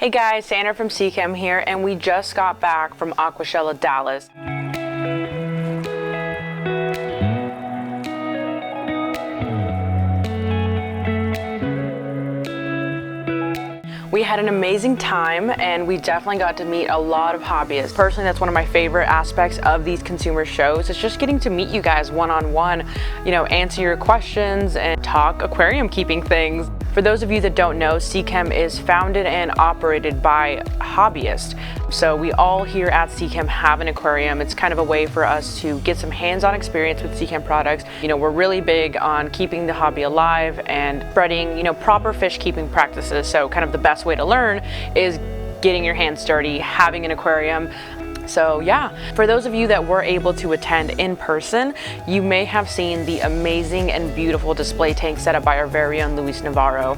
Hey guys, Sandra from Seachem here, and we just got back from Aquashella Dallas. We had an amazing time, and we definitely got to meet a lot of hobbyists. Personally, that's one of my favorite aspects of these consumer shows. It's just getting to meet you guys one-on-one, answer your questions and talk aquarium keeping things. For those of you that don't know, Seachem is founded and operated by hobbyists. So we all here at Seachem have an aquarium. It's kind of a way for us to get some hands-on experience with Seachem products. We're really big on keeping the hobby alive and spreading, proper fish keeping practices. So kind of the best way to learn is getting your hands dirty, having an aquarium. So yeah, for those of you that were able to attend in person, you may have seen the amazing and beautiful display tank set up by our very own Luis Navarro.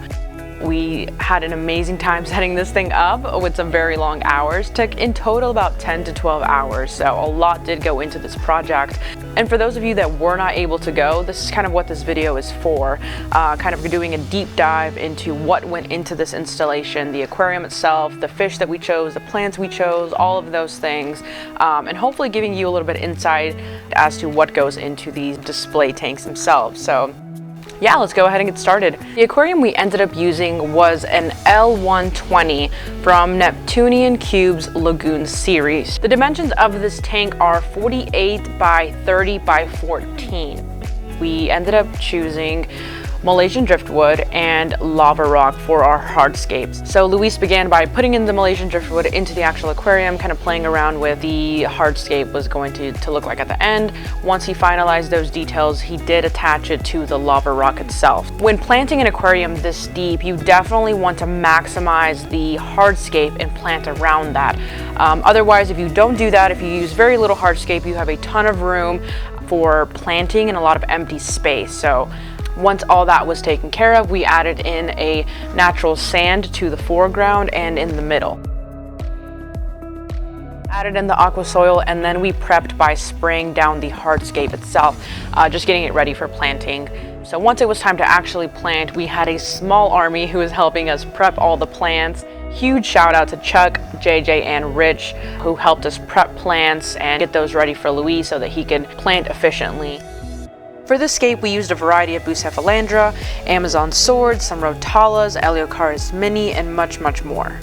We had an amazing time setting this thing up with some very long hours. Took in total about 10 to 12 hours, so a lot did go into this project. And for those of you that were not able to go, this is kind of what this video is for. Kind of doing a deep dive into what went into this installation, the aquarium itself, the fish that we chose, the plants we chose, all of those things, and hopefully giving you a little bit of insight as to what goes into these display tanks themselves. So yeah, let's go ahead and get started. The aquarium we ended up using was an L120 from Neptunian Cube's Lagoon series. The dimensions of this tank are 48 by 30 by 14. We ended up choosing Malaysian Driftwood and Lavarock for our hardscapes. So Luis began by putting in the Malaysian Driftwood into the actual aquarium, kind of playing around with the hardscape was going to look like at the end. Once he finalized those details, he did attach it to the Lavarock itself. When planting an aquarium this deep, you definitely want to maximize the hardscape and plant around that. Otherwise, if you don't do that, if you use very little hardscape, you have a ton of room for planting and a lot of empty space. So once all that was taken care of, we added in a natural sand to the foreground and in the middle. Added in the aqua soil, and then we prepped by spraying down the hardscape itself, just getting it ready for planting. So once it was time to actually plant, we had a small army who was helping us prep all the plants. Huge shout out to Chuck, JJ, and Rich, who helped us prep plants and get those ready for Luis so that he could plant efficiently. For this scape, we used a variety of Bucephalandra, Amazon swords, some Rotalas, Elocharis mini, and much, much more.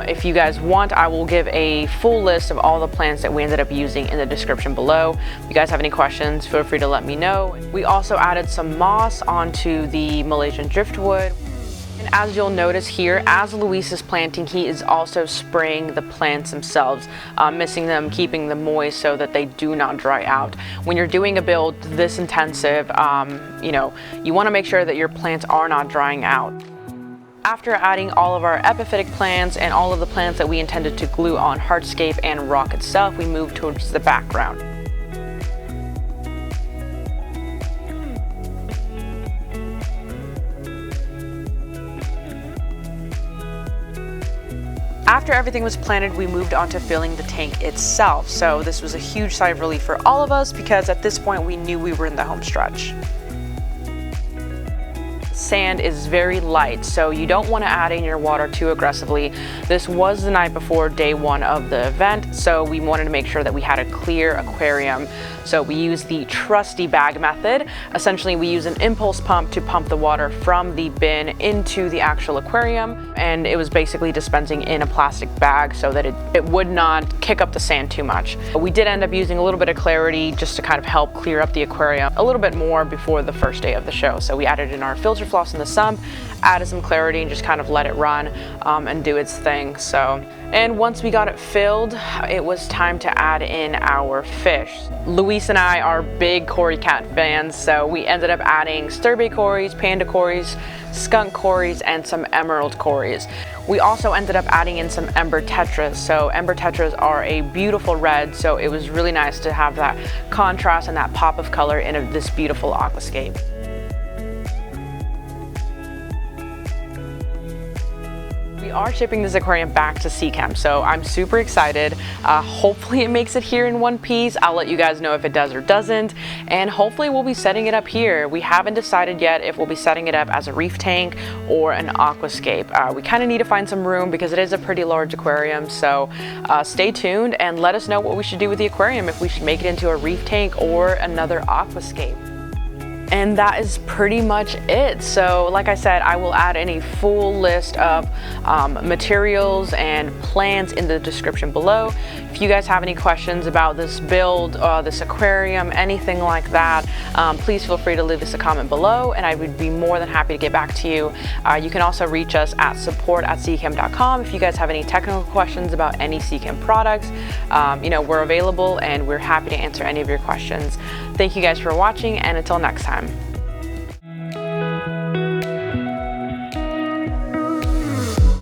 If you guys want, I will give a full list of all the plants that we ended up using in the description below. If you guys have any questions, feel free to let me know. We also added some moss onto the Malaysian Driftwood. And as you'll notice here, as Luis is planting, he is also spraying the plants themselves, missing them, keeping them moist so that they do not dry out. When you're doing a build this intensive, you want to make sure that your plants are not drying out. After adding all of our epiphytic plants and all of the plants that we intended to glue on hardscape and rock itself, we moved towards the background. After everything was planted, we moved on to filling the tank itself. So this was a huge sigh of relief for all of us because at this point we knew we were in the home stretch. Sand is very light, so you don't want to add in your water too aggressively. This was the night before day one of the event, so we wanted to make sure that we had a clear aquarium. So we use the trusty bag method. Essentially, we use an impulse pump to pump the water from the bin into the actual aquarium, and it was basically dispensing in a plastic bag so that it would not kick up the sand too much. We did end up using a little bit of clarity just to kind of help clear up the aquarium a little bit more before the first day of the show. So we added in our filter floss in the sump, added some clarity, and just kind of let it run and do its thing. And once we got it filled, it was time to add in our fish. Luis and I are big cory cat fans, so we ended up adding stirbe cories, panda cories, skunk cories, and some emerald cories. We also ended up adding in some ember tetras. So ember tetras are a beautiful red, so it was really nice to have that contrast and that pop of color in this beautiful aquascape. We We are shipping this aquarium back to Seachem, so I'm super excited. Hopefully it makes it here in one piece. I'll let you guys know if it does or doesn't, and hopefully we'll be setting it up here. We haven't decided yet if we'll be setting it up as a reef tank or an aquascape. We kind of need to find some room because it is a pretty large aquarium, so stay tuned and let us know what we should do with the aquarium, if we should make it into a reef tank or another aquascape. And that is pretty much it. So like I said, I will add in a full list of materials and plans in the description below. If you guys have any questions about this build, this aquarium, anything like that, please feel free to leave us a comment below and I would be more than happy to get back to you. You can also reach us at support@seachem.com if you guys have any technical questions about any Seachem products. You know, we're available and we're happy to answer any of your questions. Thank you guys for watching, and until next time.